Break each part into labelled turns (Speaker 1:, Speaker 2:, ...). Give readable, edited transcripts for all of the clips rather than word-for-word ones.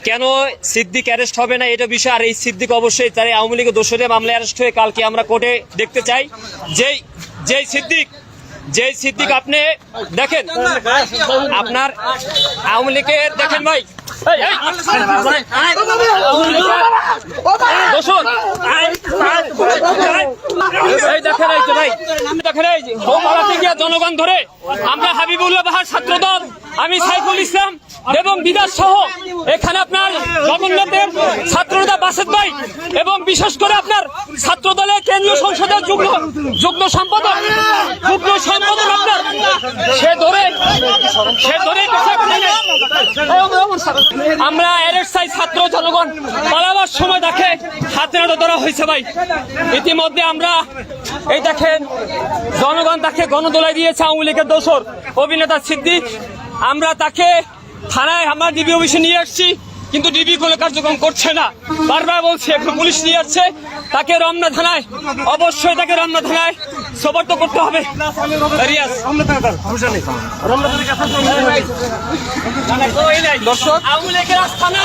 Speaker 1: কেন সিদ্দিক অ্যারেস্ট হবে না এটা বিষয়। আর এই সিদ্দিক অবশ্যই তার আওয়ামী লীগের দোষরে মামলায় অ্যারেস্ট হয়ে কালকে আমরা কোর্টে দেখতে চাই। যেই সিদ্দিক আপনি দেখেন, আপনার আওয়ামী লীগের দেখেন ভাই জনগণ ধরে আমরা হাবিবুল্লাহ বাহার ছাত্রদল, আমি সাইফুল ইসলাম এবং বিদাস সহ এখানে আপনার জগন্নাথের ছাত্রনেতা বাসেদ ভাই এবং বিশেষ করে আপনার ছাত্র দলের কেন্দ্রীয় সংসদের যুগ্ম সম্পাদক আপনার সে ধরে আমরা অ্যারেস্ট চাই। ছাত্র জনগণ পালাবার সময় দেখে হাতে নাতে ধরা হয়েছে ভাই। ইতিমধ্যে আমরা এই দেখেন জনগণ তাকে গণদোলায় দিয়েছে আওয়ামী লীগের দোসর অভিনেতা সিদ্দিক। আমরা তাকে থানায় আমরা ডিবি অফিসে নিয়ে আসছি, কিন্তু ডিবি কোনো কার্যক্রম করছে না। বারবার বলছে এখন পুলিশ নিয়ে আসছে তাকে রমনা থানায়, অবশ্যই তাকে রমনা থানায় সোপর্দ করতে হবে। দর্শক আওয়ামী লীগের আস্থানা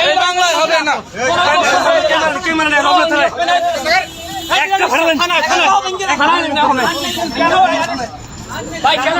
Speaker 1: এই বাংলায় হবে না। ভাই কেন